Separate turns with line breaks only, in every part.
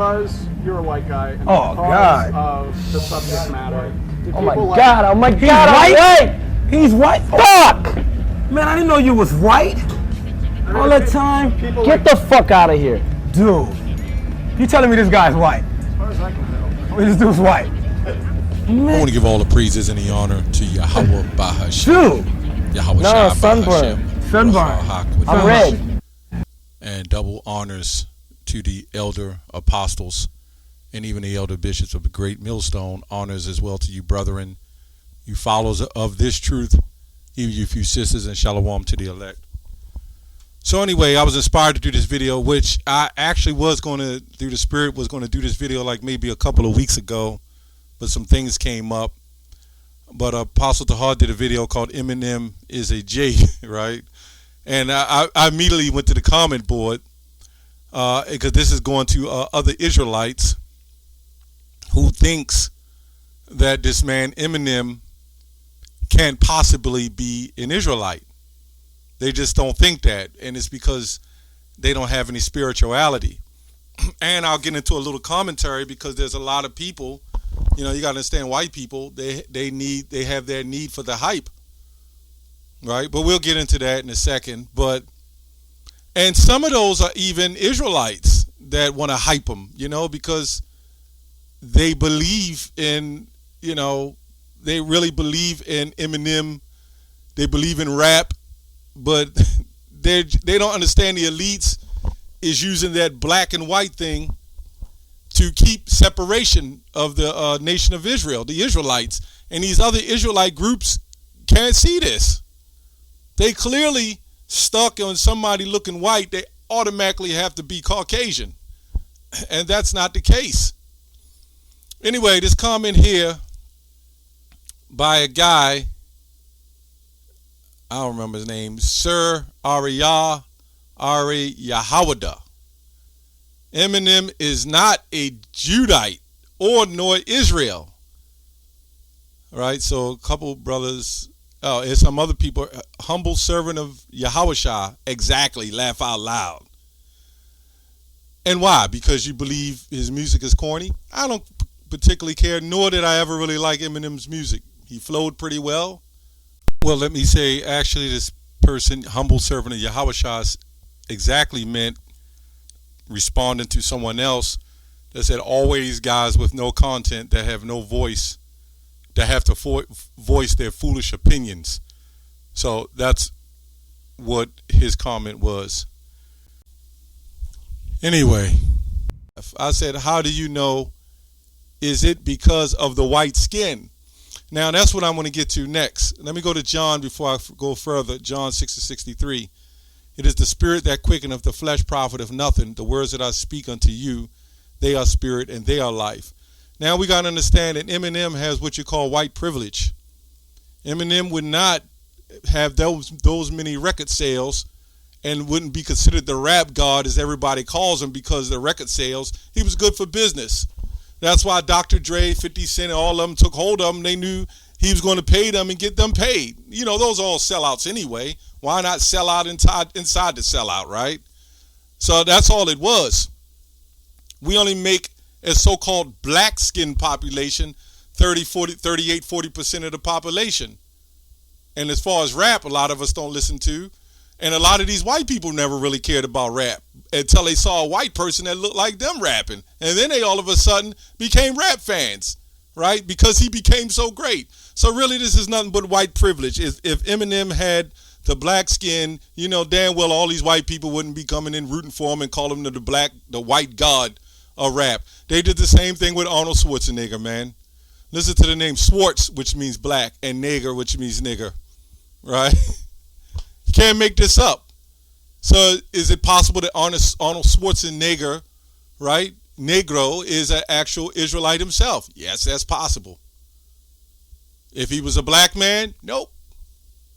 because you're a white guy and
Oh,
because
God.
of the subject matter.
Oh my God, I'm white.
He's white?
Fuck!
Man, I didn't know you was white. All that time?
Get the fuck out of here.
Dude, you telling me this guy's white?
As far as I can tell.
I mean, this dude's white.
I want to give all the praises and the honor to Yahweh Bahashem.
Dude.
Yahweh
No,
Shah
sunburn.
Bahashem.
Sunburn.
I'm red.
And double honors to the elder apostles and even the elder bishops of the great millstone. Honors as well to you brethren, you followers of this truth, even you few sisters, and shalom to the elect. So anyway, I was inspired to do this video, which I actually was going to, through the Spirit, was going to do this video like maybe a couple of weeks ago, but some things came up. But Apostle Tahar did a video called "EMINEM is a J," right? And I immediately went to the comment board because this is going to other Israelites who thinks that this man EMINEM can't possibly be an Israelite. They just don't think that, and it's because they don't have any spirituality. And I'll get into a little commentary because there's a lot of people, you know, you got to understand, white people, they have their need for the hype, right? But we'll get into that in a second. And some of those are even Israelites that want to hype them, you know, because they believe in, you know, they really believe in Eminem. They believe in rap, but they don't understand the elites is using that black and white thing to keep separation of the nation of Israel, the Israelites. And these other Israelite groups can't see this. They clearly stuck on somebody looking white. They automatically have to be Caucasian. And that's not the case. Anyway, this comment here by a guy, I don't remember his name, Sir Ari Yahawada. Eminem is not a Judite or nor Israel. All right, so a couple brothers, and some other people, humble servant of Yahawashah, exactly, laugh out loud. And why? Because you believe his music is corny? I don't particularly care, nor did I ever really like Eminem's music. He flowed pretty well. Well, let me say, actually, this person, humble servant of Yahawashah, exactly meant responding to someone else that said, always guys with no content that have no voice, that have to voice their foolish opinions. So that's what his comment was. Anyway, I said, how do you know? Is it because of the white skin? Now, that's what I'm going to get to next. Let me go to John before I go further. John 6:63. It is the spirit that quickeneth, the flesh profiteth nothing. The words that I speak unto you, they are spirit and they are life. Now we got to understand that Eminem has what you call white privilege. Eminem would not have those many record sales and wouldn't be considered the rap god as everybody calls him because of the record sales. He was good for business. That's why Dr. Dre, 50 Cent, all of them took hold of him. They knew he was going to pay them and get them paid. You know, those are all sellouts anyway. Why not sell out inside the sellout, right? So that's all it was. We only make a so-called black skin population 40% of the population. And as far as rap, a lot of us don't listen to. And a lot of these white people never really cared about rap until they saw a white person that looked like them rapping. And then they all of a sudden became rap fans, right? Because he became so great. So really this is nothing but white privilege. If Eminem had the black skin, you know damn well all these white people wouldn't be coming in rooting for him and calling him the white god of rap. They did the same thing with Arnold Schwarzenegger, man. Listen to the name Schwartz, which means black, and nigger, which means nigger, right? You can't make this up. So is it possible that Arnold Schwarzenegger, right, Negro, is an actual Israelite himself? Yes, that's possible. If he was a black man, nope.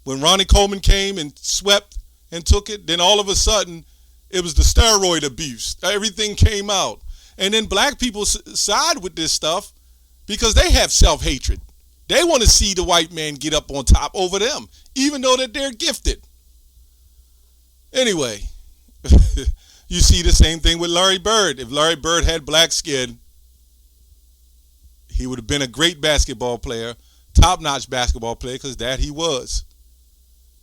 When Ronnie Coleman came and swept and took it, then all of a sudden it was the steroid abuse. Everything came out. And then black people side with this stuff because they have self-hatred. They want to see the white man get up on top over them, even though that they're gifted. Anyway, You see the same thing with Larry Bird. If Larry Bird had black skin, he would have been a great basketball player, top-notch basketball player, because that he was.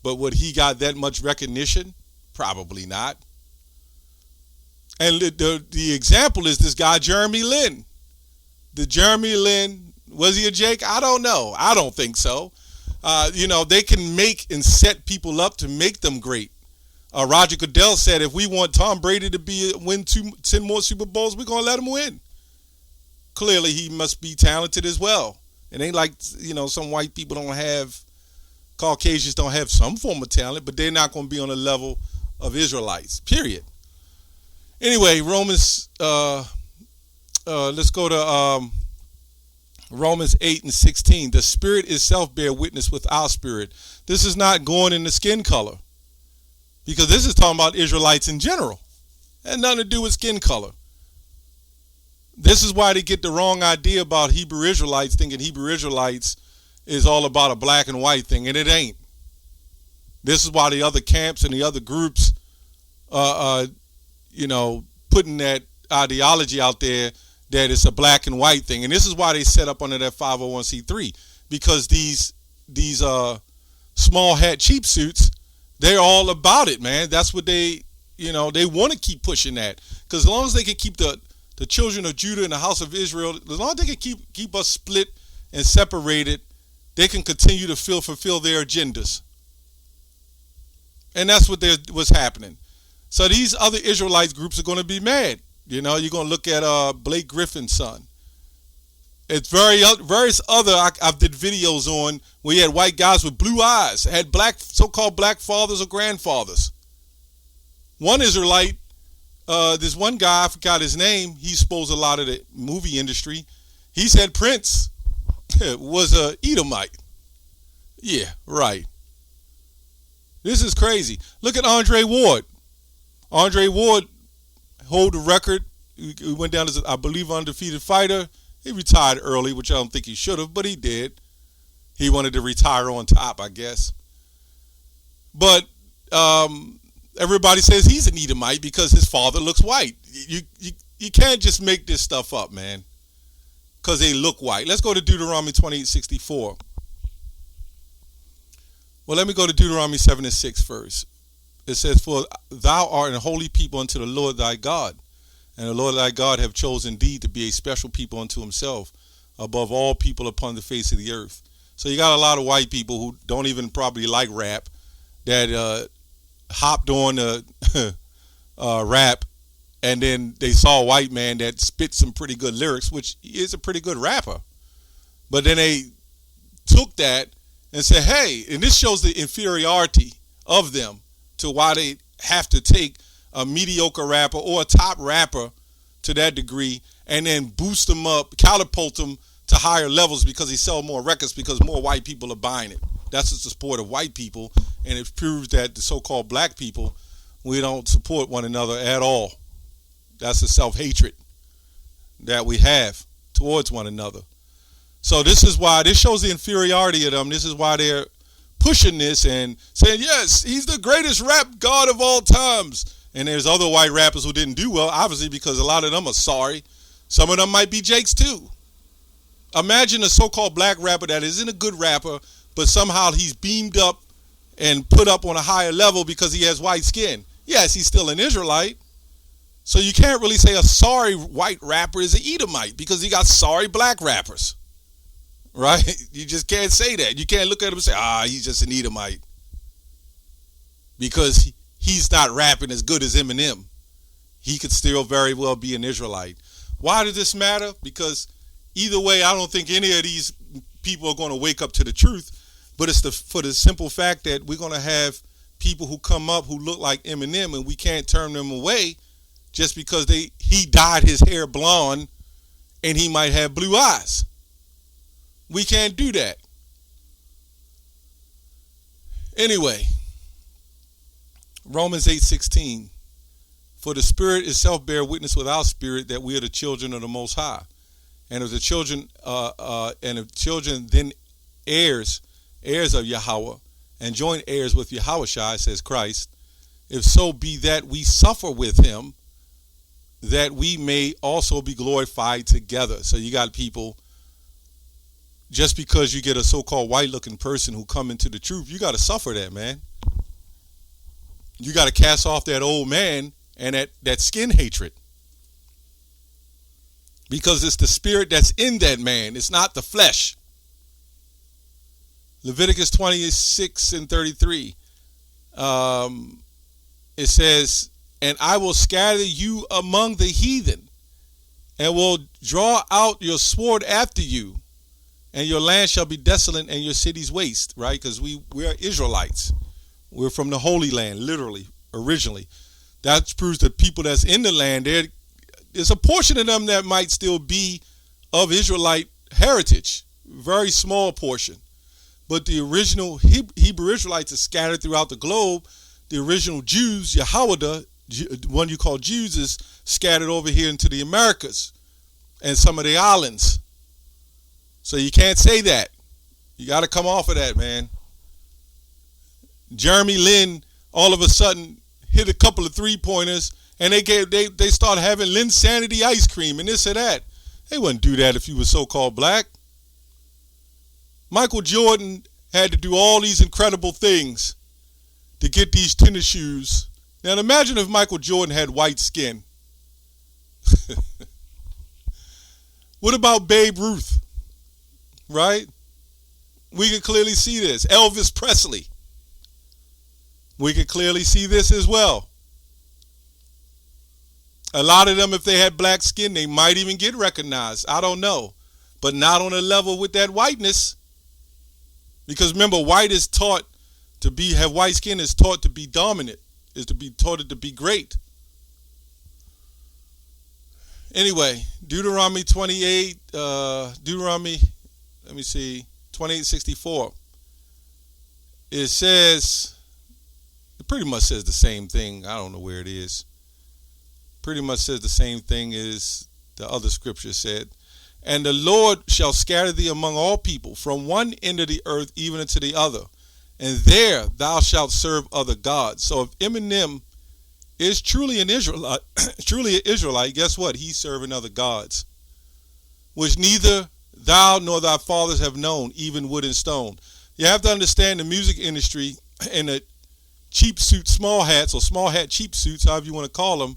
But would he got that much recognition? Probably not. And the example is this guy, Jeremy Lin. The Jeremy Lin, was he a Jake? I don't know. I don't think so. They can make and set people up to make them great. Roger Goodell said, if we want Tom Brady to win 10 more Super Bowls, we're going to let him win. Clearly, he must be talented as well. It ain't like, some white people Caucasians don't have some form of talent, but they're not going to be on the level of Israelites, period. Anyway, let's go to Romans 8:16. The Spirit itself bear witness with our spirit. This is not going in the skin color, because this is talking about Israelites in general. It had nothing to do with skin color. This is why they get the wrong idea about Hebrew Israelites, thinking Hebrew Israelites is all about a black and white thing, and it ain't. This is why the other camps and the other groups, putting that ideology out there that it's a black and white thing. And this is why they set up under that 501c3, because these small hat cheap suits, they're all about it, man. That's what they want to keep pushing that, because as long as they can keep the children of Judah and the house of Israel, as long as they can keep us split and separated, they can continue to fulfill their agendas. And that's what's happening. So these other Israelites groups are going to be mad. You're going to look at Blake Griffin's son. It's various other I've did videos on where you had white guys with blue eyes, had so-called black fathers or grandfathers. One Israelite, this one guy, I forgot his name, he exposed a lot of the movie industry. He said Prince was a Edomite. Yeah, right. This is crazy. Look at Andre Ward. Andre Ward hold the record. He went down as, I believe, undefeated fighter. He retired early, which I don't think he should have, but he did. He wanted to retire on top, I guess. But everybody says he's an Edomite because his father looks white. You can't just make this stuff up, man, because they look white. Let's go to Deuteronomy 28:64. Well, let me go to Deuteronomy 7:6 first. It says, for thou art a holy people unto the Lord thy God, and the Lord thy God have chosen thee to be a special people unto himself, above all people upon the face of the earth. So you got a lot of white people who don't even probably like rap that hopped on rap, and then they saw a white man that spit some pretty good lyrics, which is a pretty good rapper. But then they took that and said, hey, and this shows the inferiority of them to why they have to take a mediocre rapper or a top rapper to that degree and then boost them up, catapult them to higher levels because he sells more records because more white people are buying it. That's just the support of white people, and it proves that the so-called black people, we don't support one another at all. That's the self-hatred that we have towards one another. So this is why, this shows the inferiority of them. This is why they're pushing this and saying, yes, he's the greatest rap god of all times. And there's other white rappers who didn't do well, obviously, because a lot of them are sorry. Some of them might be Jakes too. Imagine a so-called black rapper that isn't a good rapper, but somehow he's beamed up and put up on a higher level because he has white skin. Yes, he's still an Israelite. So you can't really say a sorry white rapper is an Edomite because he got sorry black rappers. Right? You just can't say that. You can't look at him and say, he's just an Edomite. Because he's not rapping as good as Eminem. He could still very well be an Israelite. Why does this matter? Because either way, I don't think any of these people are going to wake up to the truth. But it's for the simple fact that we're going to have people who come up who look like Eminem, and we can't turn them away just because he dyed his hair blonde and he might have blue eyes. We can't do that. Anyway, Romans 8:16. For the Spirit itself bear witness with our spirit that we are the children of the Most High. And if the children, then heirs of Yahweh, and joint heirs with Yahushua, says Christ, if so be that we suffer with him, that we may also be glorified together. So you got people, just because you get a so-called white-looking person who come into the truth, you got to suffer that, man. You got to cast off that old man and that skin hatred. Because it's the spirit that's in that man. It's not the flesh. Leviticus 26:33. It says, and I will scatter you among the heathen, and will draw out your sword after you, and your land shall be desolate and your cities waste, right? Because we are Israelites. We're from the Holy Land, literally, originally. That proves that people that's in the land, there's a portion of them that might still be of Israelite heritage. Very small portion. But the original Hebrew Israelites are scattered throughout the globe. The original Jews, Yahweh, one you call Jews, is scattered over here into the Americas and some of the islands. So you can't say that. You got to come off of that, man. Jeremy Lin all of a sudden hit a couple of three-pointers, and they started having Lin Sanity ice cream and this or that. They wouldn't do that if you were so-called black. Michael Jordan had to do all these incredible things to get these tennis shoes. Now imagine if Michael Jordan had white skin. What about Babe Ruth? Right? We can clearly see this. Elvis Presley. We can clearly see this as well. A lot of them, if they had black skin, they might even get recognized. I don't know. But not on a level with that whiteness. Because remember, white is taught to have white skin is taught to be dominant, is to be taught to be great. Anyway, Deuteronomy 28:64. It says, it pretty much says the same thing. I don't know where it is. Pretty much says the same thing as the other scripture said. And the Lord shall scatter thee among all people, from one end of the earth even unto the other. And there thou shalt serve other gods. So if Eminem is truly an Israelite, guess what? He's serving other gods, which neither thou nor thy fathers have known, even wood and stone. You have to understand the music industry and the cheap suit small hats, or small hat cheap suits, however you want to call them,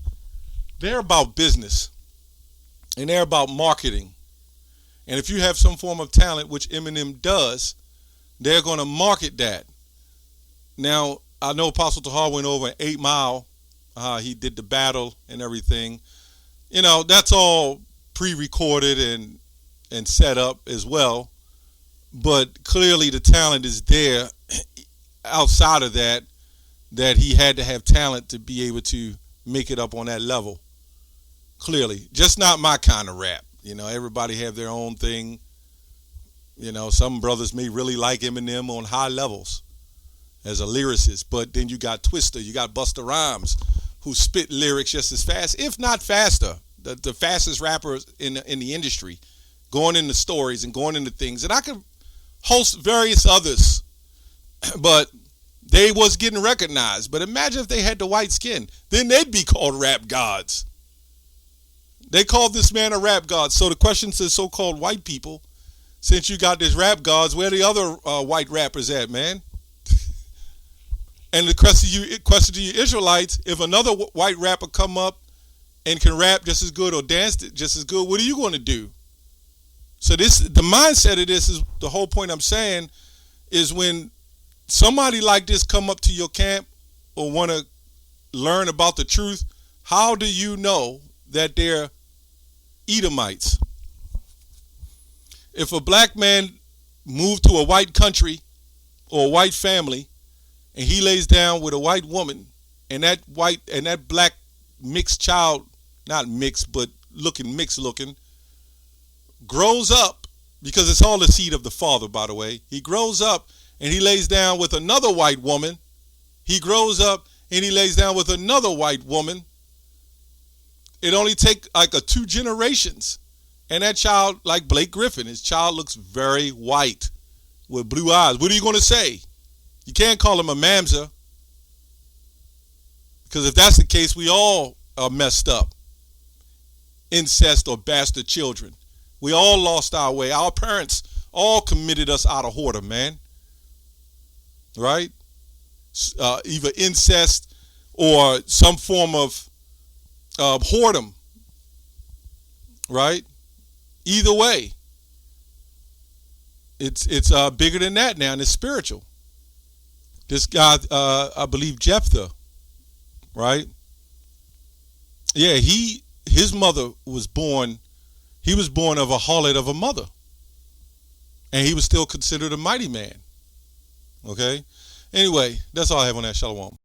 they're about business. And they're about marketing. And if you have some form of talent, which Eminem does, they're going to market that. Now, I know Apostle Tahar went over 8 Mile. He did the battle and everything. You know, that's all pre-recorded and set up as well. But clearly the talent is there outside of that he had to have talent to be able to make it up on that level. Clearly. Just not my kind of rap. You know, everybody have their own thing. You know, some brothers may really like Eminem on high levels as a lyricist, but then you got Twister, you got Busta Rhymes, who spit lyrics just as fast, if not faster. The fastest rappers in the industry, going into stories and going into things. And I could host various others, but they was getting recognized. But imagine if they had the white skin, then they'd be called rap gods. They called this man a rap god. So the question to so-called white people, since you got this rap gods, where the other white rappers at, man? And the question to you Israelites, if another white rapper come up and can rap just as good or dance just as good, what are you going to do? So the mindset of this is the whole point I'm saying is when somebody like this come up to your camp or want to learn about the truth, how do you know that they're Edomites? If a black man moved to a white country or a white family and he lays down with a white woman and that black mixed child, not mixed but mixed looking, grows up, because it's all the seed of the father, by the way. He grows up and he lays down with another white woman. He grows up and he lays down with another white woman. It only takes like 2 generations. And that child, like Blake Griffin, his child looks very white with blue eyes. What are you going to say? You can't call him a mamzer. Because if that's the case, we all are messed up. Incest or bastard children. We all lost our way. Our parents all committed us out of whoredom, man. Right? Either incest or some form of whoredom. Right? Either way. It's bigger than that now, and it's spiritual. This guy, I believe Jephthah, right? Yeah, his mother was born, he was born of a harlot of a mother. And he was still considered a mighty man. Okay? Anyway, that's all I have on that. Shalom.